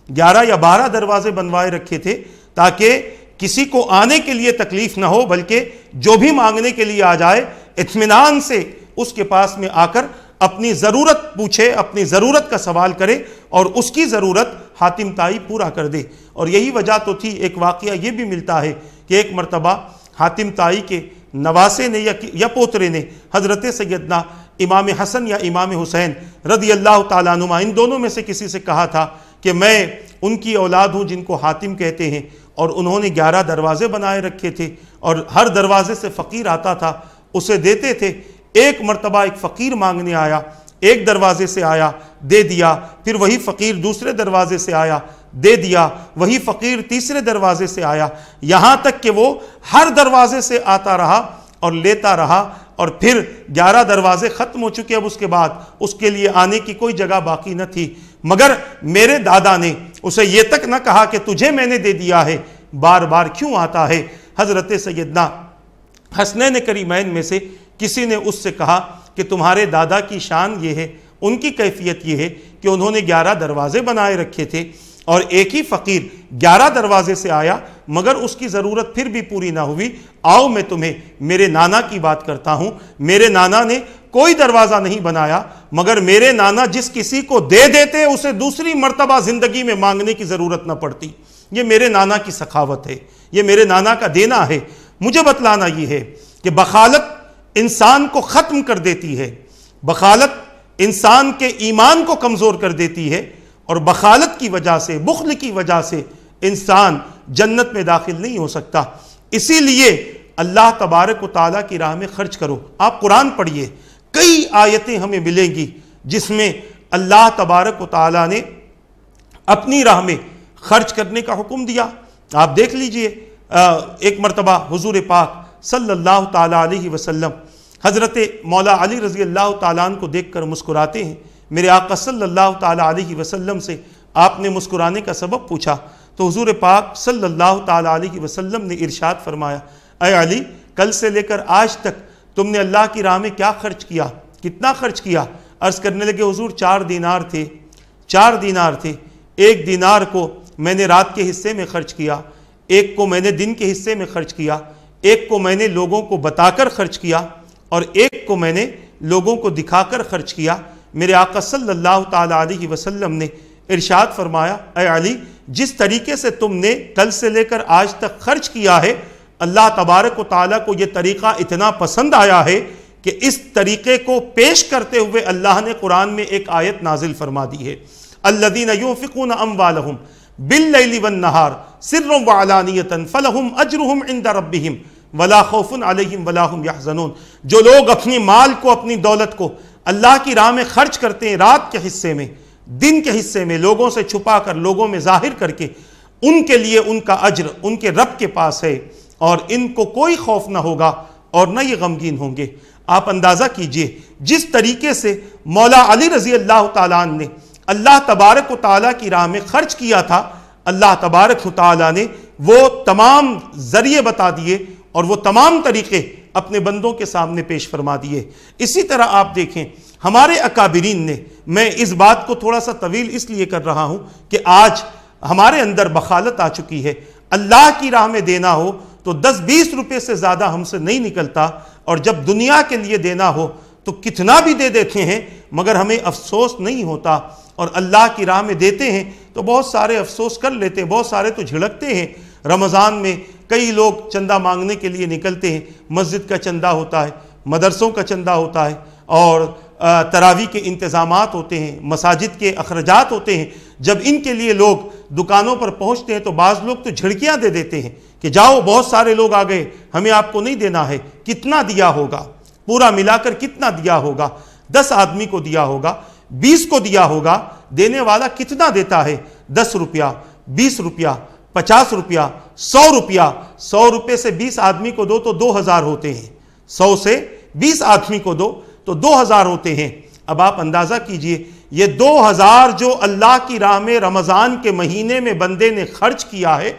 11 یا 12 دروازے بنوائے رکھے تھے تاکہ کسی کو آنے کے لیے تکلیف نہ ہو، بلکہ جو بھی مانگنے کے لیے آ جائے اطمینان سے اس کے پاس میں آ کر اپنی ضرورت پوچھے، اپنی ضرورت کا سوال کرے اور اس کی ضرورت حاتم طائی پورا کر دے۔ اور یہی وجہ تو تھی، ایک واقعہ یہ بھی ملتا ہے کہ ایک مرتبہ حاتم طائی کے نواسے نے یا پوترے نے حضرت سیدنا امام حسن یا امام حسین رضی اللہ تعالیٰ عنہما ان دونوں میں سے کسی سے کہا تھا کہ میں ان کی اولاد ہوں جن کو حاتم کہتے ہیں، اور انہوں نے 11 دروازے بنائے رکھے تھے اور ہر دروازے سے فقیر آتا تھا اسے دیتے تھے۔ ایک مرتبہ ایک فقیر مانگنے آیا، ایک دروازے سے آیا، دے دیا، پھر وہی فقیر دوسرے دروازے سے آیا، دے دیا، وہی فقیر تیسرے دروازے سے آیا، یہاں تک کہ وہ ہر دروازے سے آتا رہا اور لیتا رہا، اور پھر 11 دروازے ختم ہو چکے، اب اس کے بعد اس کے لیے آنے کی کوئی جگہ باقی نہ تھی، مگر میرے دادا نے اسے یہ تک نہ کہا کہ تجھے میں نے دے دیا ہے، بار بار کیوں آتا ہے؟ حضرت سیدنا حسنین کریمین میں سے کسی نے اس سے کہا کہ تمہارے دادا کی شان یہ ہے، ان کی کیفیت یہ ہے کہ انہوں نے 11 دروازے بنائے رکھے تھے اور ایک ہی فقیر 11 دروازے سے آیا مگر اس کی ضرورت پھر بھی پوری نہ ہوئی۔ آؤ میں تمہیں میرے نانا کی بات کرتا ہوں، میرے نانا نے کوئی دروازہ نہیں بنایا، مگر میرے نانا جس کسی کو دے دیتے اسے دوسری مرتبہ زندگی میں مانگنے کی ضرورت نہ پڑتی۔ یہ میرے نانا کی سخاوت ہے، یہ میرے نانا کا دینا ہے۔ مجھے بتلانا یہ ہے کہ بخالت انسان کو ختم کر دیتی ہے، بخالت انسان کے ایمان کو کمزور کر دیتی ہے، اور بخالت کی وجہ سے، بخل کی وجہ سے انسان جنت میں داخل نہیں ہو سکتا۔ اسی لیے اللہ تبارک و تعالیٰ کی راہ میں خرچ کرو۔ آپ قرآن پڑھیے، کئی آیتیں ہمیں ملیں گی جس میں اللہ تبارک و تعالیٰ نے اپنی راہ میں خرچ کرنے کا حکم دیا۔ آپ دیکھ لیجئے، ایک مرتبہ حضور پاک صلی اللہ تعالیٰ علیہ وسلم حضرت مولا علی رضی اللہ تعالیٰ عنہ کو دیکھ کر مسکراتے ہیں۔ میرے آقا صلی اللہ تعالیٰ علیہ وسلم سے آپ نے مسکرانے کا سبب پوچھا تو حضور پاک صلی اللہ تعالیٰ علیہ وسلم نے ارشاد فرمایا، اے علی، کل سے لے کر آج تک تم نے اللہ کی راہ میں کیا خرچ کیا، کتنا خرچ کیا؟ عرض کرنے لگے حضور 4 دینار تھے، 4 دینار تھے، 1 دینار کو میں نے رات کے حصے میں خرچ کیا، 1 کو میں نے دن کے حصے میں خرچ کیا، 1 کو میں نے لوگوں کو بتا کر خرچ کیا، اور 1 کو میں نے لوگوں کو دکھا کر خرچ کیا۔ میرے آقا صلی اللہ تعالیٰ علیہ وسلم نے ارشاد فرمایا، اے علی، جس طریقے سے تم نے کل سے لے کر آج تک خرچ کیا ہے، اللہ تبارک و تعالیٰ کو یہ طریقہ اتنا پسند آیا ہے کہ اس طریقے کو پیش کرتے ہوئے اللہ نے قرآن میں ایک آیت نازل فرما دی ہے، الذین ينفقون اموالهم باللیل والنہار سرا وعلانیۃ فلہم اجرہم عند ربہم ولا خوف علیہم ولا ہم یحزنون۔ جو لوگ اپنی مال کو، اپنی دولت کو اللہ کی راہ میں خرچ کرتے ہیں، رات کے حصے میں، دن کے حصے میں، لوگوں سے چھپا کر، لوگوں میں ظاہر کر کے، ان کے لیے ان کا اجر ان کے رب کے پاس ہے، اور ان کو کوئی خوف نہ ہوگا اور نہ یہ غمگین ہوں گے۔ آپ اندازہ کیجئے جس طریقے سے مولا علی رضی اللہ تعالیٰ عنہ نے اللہ تبارک و تعالیٰ کی راہ میں خرچ کیا تھا، اللہ تبارک و تعالیٰ نے وہ تمام ذریعے بتا دیے اور وہ تمام طریقے اپنے بندوں کے سامنے پیش فرما دیے۔ اسی طرح آپ دیکھیں ہمارے اکابرین نے، میں اس بات کو تھوڑا سا طویل اس لیے کر رہا ہوں کہ آج ہمارے اندر بخالت آ چکی ہے، اللہ کی راہ میں دینا ہو تو 10-20 روپے سے زیادہ ہم سے نہیں نکلتا، اور جب دنیا کے لیے دینا ہو تو کتنا بھی دے دیتے ہیں مگر ہمیں افسوس نہیں ہوتا، اور اللہ کی راہ میں دیتے ہیں تو بہت سارے افسوس کر لیتے ہیں، بہت سارے تو جھڑکتے ہیں۔ رمضان میں کئی لوگ چندہ مانگنے کے لیے نکلتے ہیں، مسجد کا چندہ ہوتا ہے، مدرسوں کا چندہ ہوتا ہے، اور تراویح کے انتظامات ہوتے ہیں، مساجد کے اخراجات ہوتے ہیں۔ جب ان کے لیے لوگ دکانوں پر پہنچتے ہیں تو بعض لوگ تو جھڑکیاں دے دیتے ہیں کہ جاؤ، بہت سارے لوگ آ گئے، ہمیں آپ کو نہیں دینا ہے۔ کتنا دیا ہوگا؟ پورا ملا کر کتنا دیا ہوگا؟ 10 آدمی کو دیا ہوگا، 20 کو دیا ہوگا۔ دینے والا کتنا دیتا ہے؟ 10 روپیہ، 20 روپیہ، 50 روپیہ، 100 روپیہ۔ 100 روپے سے 20 آدمی کو دو تو 2000 ہوتے ہیں، 100 سے 20 آدمی کو دو تو 2000 ہوتے ہیں۔ اب آپ اندازہ کیجئے یہ 2000 جو اللہ کی راہ میں رمضان کے مہینے میں بندے نے خرچ کیا ہے،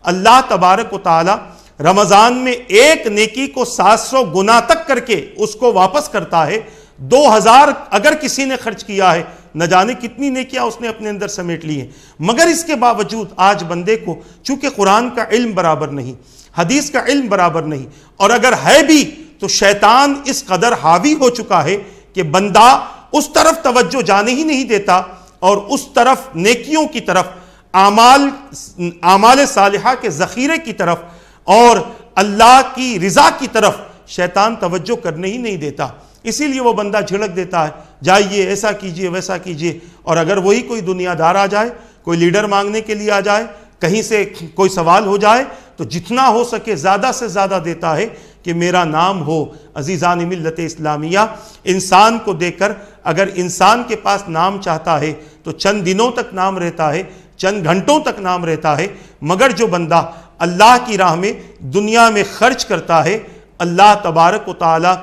اللہ تبارک و تعالی رمضان میں ایک نیکی کو 700 گنا تک کر کے اس کو واپس کرتا ہے. 2000 اگر کسی نے خرچ کیا ہے، نہ جانے کتنی نیکیاں اس نے اپنے اندر سمیٹ لی ہیں. مگر اس کے باوجود آج بندے کو چونکہ قرآن کا علم برابر نہیں، حدیث کا علم برابر نہیں، اور اگر ہے بھی تو شیطان اس قدر حاوی ہو چکا ہے کہ بندہ اس طرف توجہ جانے ہی نہیں دیتا، اور اس طرف نیکیوں کی طرف، اعمال صالحہ کے ذخیرے کی طرف اور اللہ کی رضا کی طرف شیطان توجہ کرنے ہی نہیں دیتا. اسی لیے وہ بندہ جھڑک دیتا ہے، جائیے ایسا کیجئے ویسا کیجئے. اور اگر وہی کوئی دنیا دار آ جائے، کوئی لیڈر مانگنے کے لیے آ جائے، کہیں سے کوئی سوال ہو جائے، تو جتنا ہو سکے زیادہ سے زیادہ دیتا ہے کہ میرا نام ہو. عزیزان ملت اسلامیہ، انسان کو دے کر اگر انسان کے پاس نام چاہتا ہے تو چند دنوں تک نام رہتا ہے، چند گھنٹوں تک نام رہتا ہے. مگر جو بندہ اللہ کی راہ میں دنیا میں خرچ کرتا ہے، اللہ تبارک و تعالی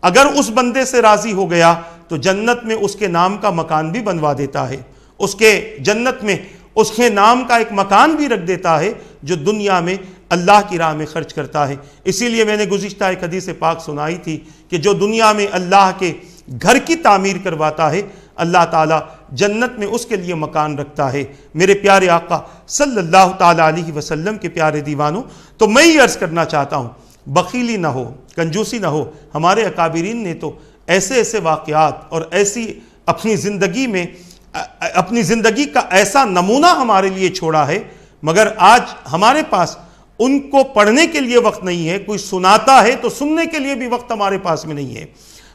اگر اس بندے سے راضی ہو گیا تو جنت میں اس کے نام کا مکان بھی بنوا دیتا ہے. اس کے جنت میں اس کے نام کا ایک مکان بھی رکھ دیتا ہے جو دنیا میں اللہ کی راہ میں خرچ کرتا ہے. اسی لیے میں نے گزشتہ ایک حدیث پاک سنائی تھی کہ جو دنیا میں اللہ کے گھر کی تعمیر کرواتا ہے، اللہ تعالیٰ جنت میں اس کے لیے مکان رکھتا ہے. میرے پیارے آقا صلی اللہ تعالیٰ علیہ وسلم کے پیارے دیوانوں، تو میں یہ عرض کرنا چاہتا ہوں، بخیلی نہ ہو، کنجوسی نہ ہو. ہمارے اکابرین نے تو ایسے ایسے واقعات اور ایسی اپنی زندگی کا ایسا نمونہ ہمارے لیے چھوڑا ہے، مگر آج ہمارے پاس ان کو پڑھنے کے لیے وقت نہیں ہے. کوئی سناتا ہے تو سننے کے لیے بھی وقت ہمارے پاس میں نہیں ہے.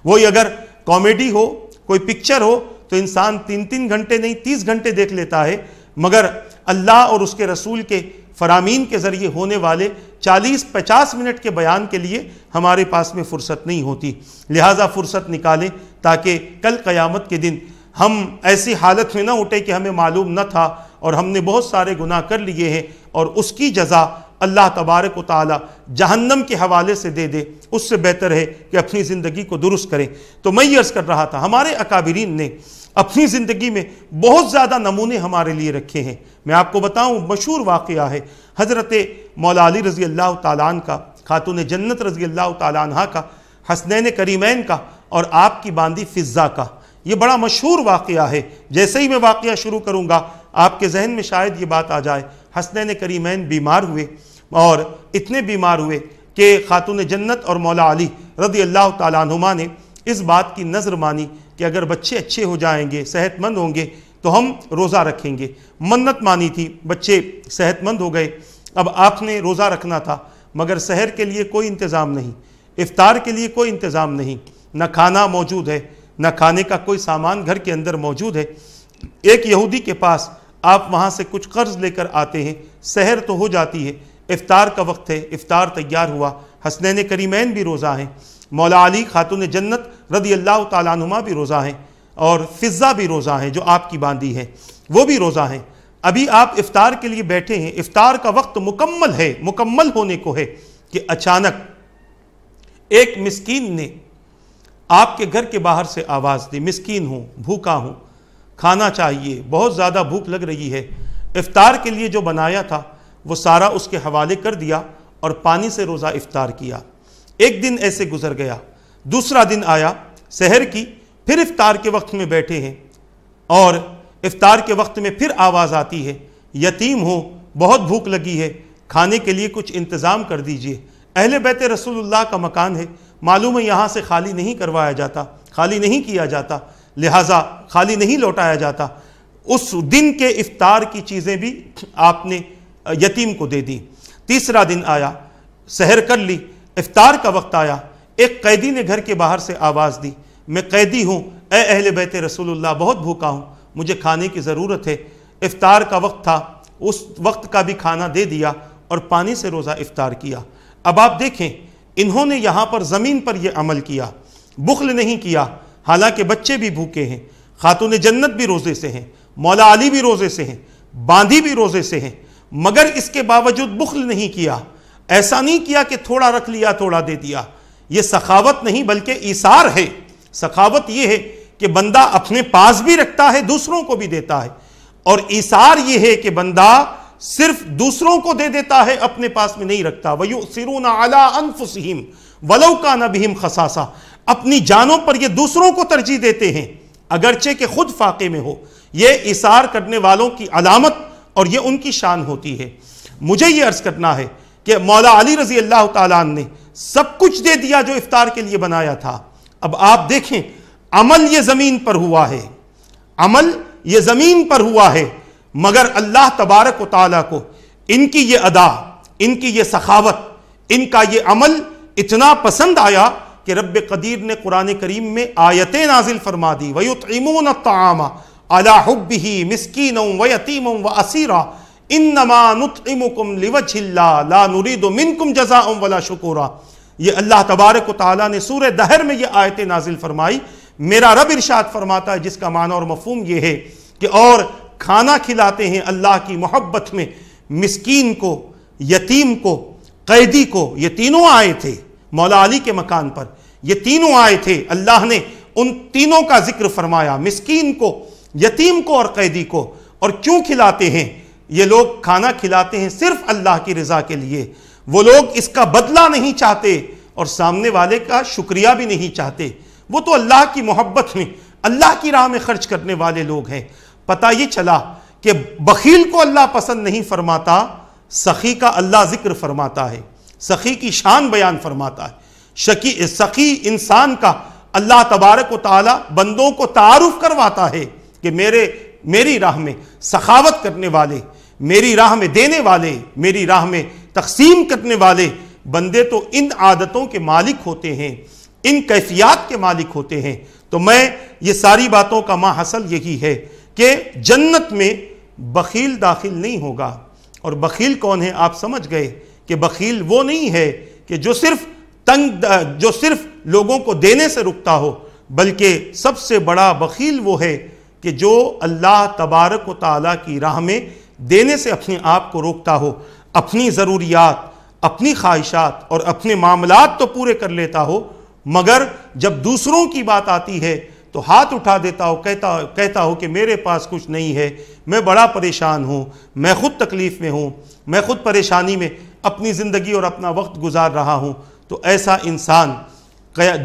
وہی اگر کامیڈی ہو، کوئی پکچر ہو تو انسان 3 گھنٹے نہیں 30 گھنٹے دیکھ لیتا ہے. مگر اللہ اور اس کے رسول کے فرامین کے ذریعے ہونے والے 40-50 منٹ کے بیان کے لیے ہمارے پاس میں فرصت نہیں ہوتی. لہٰذا فرصت نکالیں تاکہ کل قیامت کے دن ہم ایسی حالت میں نہ اٹھے کہ ہمیں معلوم نہ تھا اور ہم نے بہت سارے گناہ کر لیے ہیں، اور اس کی جزا اللہ تبارک و تعالی جہنم کے حوالے سے دے دے. اس سے بہتر ہے کہ اپنی زندگی کو درست کریں. تو میں یہ عرض کر رہا تھا، ہمارے اکابرین نے اپنی زندگی میں بہت زیادہ نمونے ہمارے لیے رکھے ہیں. میں آپ کو بتاؤں، مشہور واقعہ ہے حضرت مولا علی رضی اللہ تعالیٰ عنہ کا، خاتون جنت رضی اللہ تعالیٰ عنہ کا، حسنین کریمین کا، اور آپ کی باندی فضہ کا. یہ بڑا مشہور واقعہ ہے. جیسے ہی میں واقعہ شروع کروں گا آپ کے ذہن میں شاید یہ بات آ جائے. حسنین کریمین بیمار ہوئے، اور اتنے بیمار ہوئے کہ خاتون جنت اور مولا علی رضی اللہ تعالیٰ عنہما نے اس بات کی نظر مانی کہ اگر بچے اچھے ہو جائیں گے، صحت مند ہوں گے تو ہم روزہ رکھیں گے. منت مانی تھی، بچے صحت مند ہو گئے. اب آپ نے روزہ رکھنا تھا، مگر سحر کے لیے کوئی انتظام نہیں، افطار کے لیے کوئی انتظام نہیں، نہ کھانا موجود ہے، نہ کھانے کا کوئی سامان گھر کے اندر موجود ہے. ایک یہودی کے پاس آپ وہاں سے کچھ قرض لے کر آتے ہیں، سحر تو ہو جاتی ہے، افطار کا وقت ہے، افطار تیار ہوا. حسنین کریمین بھی روزہ ہیں، مولا علی خاتون جنت رضی اللہ تعالیٰ عنہما بھی روزہ ہیں، اور فضہ بھی روزہ ہیں جو آپ کی باندی ہے، وہ بھی روزہ ہیں. ابھی آپ افطار کے لیے بیٹھے ہیں، افطار کا وقت مکمل ہونے کو ہے کہ اچانک ایک مسکین نے آپ کے گھر کے باہر سے آواز دی. مسکین ہوں، بھوکا ہوں، کھانا چاہیے، بہت زیادہ بھوک لگ رہی ہے. افطار کے لیے جو بنایا تھا وہ سارا اس کے حوالے کر دیا اور پانی سے روزہ افطار کیا. ایک دن ایسے گزر گیا، دوسرا دن آیا سحر کی، پھر افطار کے وقت میں بیٹھے ہیں، اور افطار کے وقت میں پھر آواز آتی ہے، یتیم ہو، بہت بھوک لگی ہے، کھانے کے لیے کچھ انتظام کر دیجئے. اہل بیت رسول اللہ کا مکان ہے، معلوم ہے یہاں سے خالی نہیں کروایا جاتا، خالی نہیں کیا جاتا، لہٰذا خالی نہیں لوٹایا جاتا. اس دن کے افطار کی چیزیں بھی آپ نے یتیم کو دے دی. تیسرا دن آیا، سحر کر لی، افطار کا وقت آیا، ایک قیدی نے گھر کے باہر سے آواز دی، میں قیدی ہوں، اے اہل بیت رسول اللہ، بہت بھوکا ہوں، مجھے کھانے کی ضرورت ہے. افطار کا وقت تھا، اس وقت کا بھی کھانا دے دیا اور پانی سے روزہ افطار کیا. اب آپ دیکھیں، انہوں نے یہاں پر زمین پر یہ عمل کیا، بخل نہیں کیا، حالانکہ بچے بھی بھوکے ہیں، خاتون جنت بھی روزے سے ہیں، مولا علی بھی روزے سے ہیں، باندھی بھی روزے سے ہیں، مگر اس کے باوجود بخل نہیں کیا. ایسا نہیں کیا کہ تھوڑا رکھ لیا تھوڑا دے دیا. یہ سخاوت نہیں بلکہ ایثار ہے. سخاوت یہ ہے کہ بندہ اپنے پاس بھی رکھتا ہے، دوسروں کو بھی دیتا ہے، اور ایثار یہ ہے کہ بندہ صرف دوسروں کو دے دیتا ہے، اپنے پاس میں نہیں رکھتا. وَيُؤْثِرُونَ عَلَىٰ أَنفُسِهِمْ وَلَوْ كَانَ بِهِمْ خَصَاصَةٌ، اپنی جانوں پر یہ دوسروں کو ترجیح دیتے ہیں اگرچہ کہ خود فاقے میں ہو. یہ اثار کرنے والوں کی علامت اور یہ ان کی شان ہوتی ہے. مجھے یہ عرض کرنا ہے کہ مولا علی رضی اللہ تعالیٰ عنہ نے سب کچھ دے دیا جو افطار کے لیے بنایا تھا. اب آپ دیکھیں عمل یہ زمین پر ہوا ہے، عمل یہ زمین پر ہوا ہے، مگر اللہ تبارک و تعالیٰ کو ان کی یہ ادا، ان کی یہ سخاوت، ان کا یہ عمل اتنا پسند آیا کہ رب قدیر نے قرآن کریم میں آیتیں نازل فرما دی. وَيُطْعِمُونَ الطَّعَامَ عَلَىٰ حُبِّهِ مِسْكِينًا وَيَتِيمًا وَأَسِيرًا إِنَّمَا نُطْعِمُكُمْ لِوَجْهِ اللَّهِ لَا نُرِيدُ مِنْكُمْ جَزَاءً وَلَا شُكُورًا. یہ اللہ تبارک و تعالیٰ نے سورہ دہر میں یہ آیتیں نازل فرمائی. میرا رب ارشاد فرماتا ہے جس کا معنی اور مفہوم یہ ہے کہ اور کھانا کھلاتے ہیں اللہ کی محبت میں مسکین کو، یتیم کو، قیدی کو. یہ تینوں آئے تھے مولا علی کے مکان پر، یہ تینوں آئے تھے. اللہ نے ان تینوں کا ذکر فرمایا، مسکین کو، یتیم کو اور قیدی کو. اور کیوں کھلاتے ہیں یہ لوگ؟ کھانا کھلاتے ہیں صرف اللہ کی رضا کے لیے. وہ لوگ اس کا بدلہ نہیں چاہتے اور سامنے والے کا شکریہ بھی نہیں چاہتے. وہ تو اللہ کی محبت میں، اللہ کی راہ میں خرچ کرنے والے لوگ ہیں. پتہ یہ چلا کہ بخیل کو اللہ پسند نہیں فرماتا، سخی کا اللہ ذکر فرماتا ہے، سخی کی شان بیان فرماتا ہے. سخی انسان کا اللہ تبارک و تعالی بندوں کو تعارف کرواتا ہے کہ میری راہ میں سخاوت کرنے والے، میری راہ میں دینے والے، میری راہ میں تقسیم کرنے والے بندے تو ان عادتوں کے مالک ہوتے ہیں، ان کیفیات کے مالک ہوتے ہیں. تو میں یہ ساری باتوں کا ماحصل یہی ہے کہ جنت میں بخیل داخل نہیں ہوگا. اور بخیل کون ہے آپ سمجھ گئے کہ بخیل وہ نہیں ہے کہ جو صرف لوگوں کو دینے سے رکتا ہو، بلکہ سب سے بڑا بخیل وہ ہے کہ جو اللہ تبارک و تعالیٰ کی راہ میں دینے سے اپنے آپ کو روکتا ہو، اپنی ضروریات، اپنی خواہشات اور اپنے معاملات تو پورے کر لیتا ہو، مگر جب دوسروں کی بات آتی ہے تو ہاتھ اٹھا دیتا ہو، کہتا ہو کہ میرے پاس کچھ نہیں ہے، میں بڑا پریشان ہوں، میں خود تکلیف میں ہوں، میں خود پریشانی میں اپنی زندگی اور اپنا وقت گزار رہا ہوں. تو ایسا انسان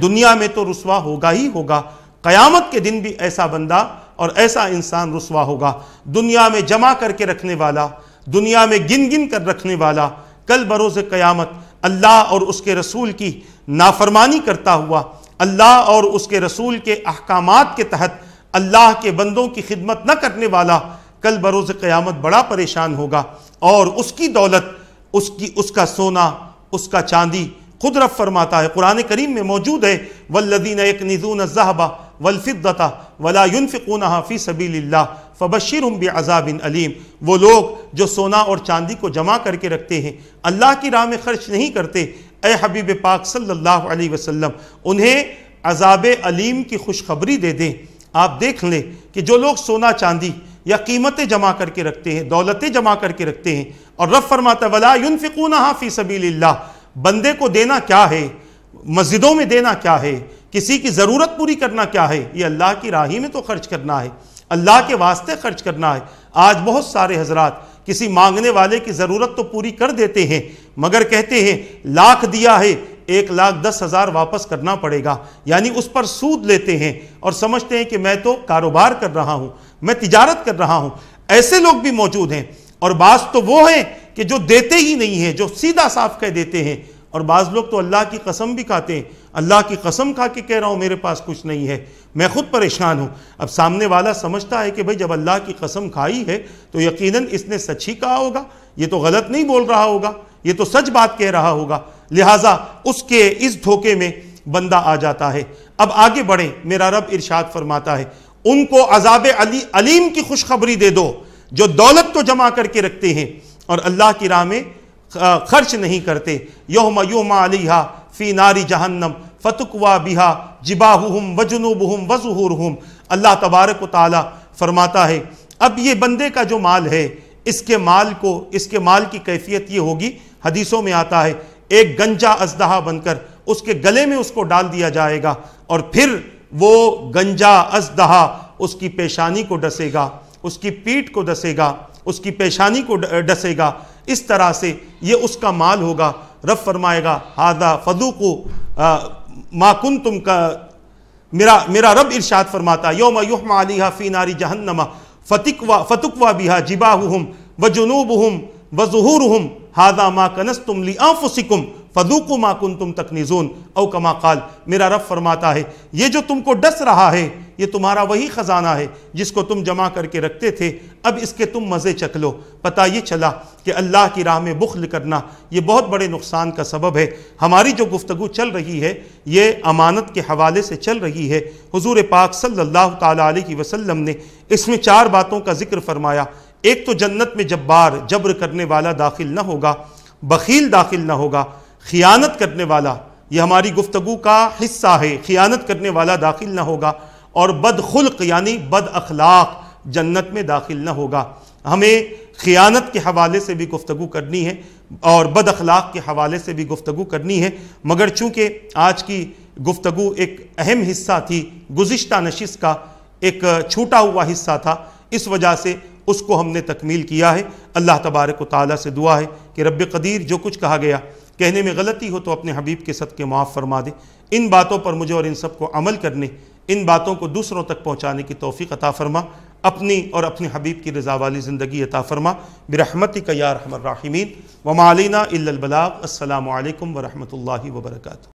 دنیا میں تو رسوا ہوگا ہی ہوگا، قیامت کے دن بھی ایسا بندہ اور ایسا انسان رسوا ہوگا. دنیا میں جمع کر کے رکھنے والا، دنیا میں گن کر رکھنے والا، کل بروز قیامت اللہ اور اس کے رسول کی نافرمانی کرتا ہوا، اللہ اور اس کے رسول کے احکامات کے تحت اللہ کے بندوں کی خدمت نہ کرنے والا کل بروز قیامت بڑا پریشان ہوگا. اور اس کی دولت، اس کا سونا، اس کا چاندی، خود رب فرماتا ہے قرآن کریم میں موجود ہے والذین یکنزون الذھب والفضة ولا ينفقونها فی سبیل اللہ فبشرهم بعذاب علیم. وہ لوگ جو سونا اور چاندی کو جمع کر کے رکھتے ہیں، اللہ کی راہ میں خرچ نہیں کرتے، اے حبیب پاک صلی اللہ علیہ وسلم انہیں عذاب علیم کی خوشخبری دے دیں. آپ دیکھ لیں کہ جو لوگ سونا چاندی یا قیمتیں جمع کر کے رکھتے ہیں، دولتیں جمع کر کے رکھتے ہیں، اور رب فرماتا ہے وَلَا يُنْفِقُونَهَا فِي سَبِيلِ اللَّهِ، بندے کو دینا کیا ہے، مسجدوں میں دینا کیا ہے، کسی کی ضرورت پوری کرنا کیا ہے، یہ اللہ کی راہی میں تو خرچ کرنا ہے، اللہ کے واسطے خرچ کرنا ہے. آج بہت سارے حضرات کسی مانگنے والے کی ضرورت تو پوری کر دیتے ہیں، مگر کہتے ہیں 1,00,000 دیا ہے 1,10,000 واپس کرنا پڑے گا، یعنی اس پر سود لیتے ہیں اور سمجھتے ہیں کہ میں تو کاروبار کر رہا ہوں، میں تجارت کر رہا ہوں. ایسے لوگ بھی موجود ہیں. اور بعض تو وہ ہیں کہ جو دیتے ہی نہیں ہیں، جو سیدھا صاف کہہ دیتے ہیں. اور بعض لوگ تو اللہ کی قسم بھی کھاتے ہیں، اللہ کی قسم کھا کے کہہ رہا ہوں میرے پاس کچھ نہیں ہے، میں خود پریشان ہوں. اب سامنے والا سمجھتا ہے کہ بھئی جب اللہ کی قسم کھائی ہے تو یقیناً اس نے سچ ہی کہا ہوگا، یہ تو غلط نہیں بول رہا ہوگا، یہ تو سچ بات کہہ رہا ہوگا، لہٰذا اس کے اس دھوکے میں بندہ آ جاتا ہے. اب آگے بڑھیں. میرا رب ارشاد فرماتا ہے ان کو عذاب علیم کی خوشخبری دے دو جو دولت تو جمع کر کے رکھتے ہیں اور اللہ کی راہ میں خرچ نہیں کرتے. یوم یوما علیہا فی ناری جہنم فتکوا بہا جباہہم وجنوبہم وظہورہم. اللہ تبارک و تعالی فرماتا ہے اب یہ بندے کا جو مال ہے، اس کے مال کی کیفیت یہ ہوگی، حدیثوں میں آتا ہے ایک گنجا اژدہا بن کر اس کے گلے میں اس کو ڈال دیا جائے گا اور پھر وہ گنجا اژدہا اس کی پیشانی کو ڈسے گا، اس کی پیٹھ کو ڈسے گا، اس کی پیشانی کو ڈسے گا، اس طرح سے یہ اس کا مال ہوگا۔ رب فرمائے گا ھذا فذوقوا ما کنتم کا، میرا رب ارشاد فرماتا یوم یحمى علیہا فی نار جہنم فتکوی بہا جباہہم وجنوبہم وظہورہم ھذا ما کنزتم لانفسکم فذوقوا ما کنتم تکنزون، او کما قال، میرا رب فرماتا ہے یہ جو تم کو ڈس رہا ہے یہ تمہارا وہی خزانہ ہے جس کو تم جمع کر کے رکھتے تھے، اب اس کے تم مزے چکھ لو۔ پتہ یہ چلا کہ اللہ کی راہ میں بخل کرنا یہ بہت بڑے نقصان کا سبب ہے۔ ہماری جو گفتگو چل رہی ہے یہ امانت کے حوالے سے چل رہی ہے۔ حضور پاک صلی اللہ تعالیٰ علیہ وسلم نے اس میں 4 باتوں کا ذکر فرمایا۔ ایک تو جنت میں جبار، جبر کرنے والا داخل نہ ہوگا، بخیل داخل نہ ہوگا، خیانت کرنے والا، یہ ہماری گفتگو کا حصہ ہے، خیانت کرنے والا داخل نہ ہوگا، اور بد خلق یعنی بد اخلاق جنت میں داخل نہ ہوگا۔ ہمیں خیانت کے حوالے سے بھی گفتگو کرنی ہے اور بد اخلاق کے حوالے سے بھی گفتگو کرنی ہے، مگر چونکہ آج کی گفتگو ایک اہم حصہ تھی، گزشتہ نشست کا ایک چھوٹا ہوا حصہ تھا، اس وجہ سے اس کو ہم نے تکمیل کیا ہے۔ اللہ تبارک و تعالیٰ سے دعا ہے کہ رب قدیر جو کچھ کہا گیا کہنے میں غلطی ہو تو اپنے حبیب کے صدقے معاف فرما دے، ان باتوں پر مجھے اور ان سب کو عمل کرنے، ان باتوں کو دوسروں تک پہنچانے کی توفیق عطا فرما، اپنی اور اپنے حبیب کی رضا والی زندگی عطا فرما برحمتک یا ارحم الراحمین، وما علینا الا البلاغ۔ السلام علیکم ورحمۃ اللہ وبرکاتہ۔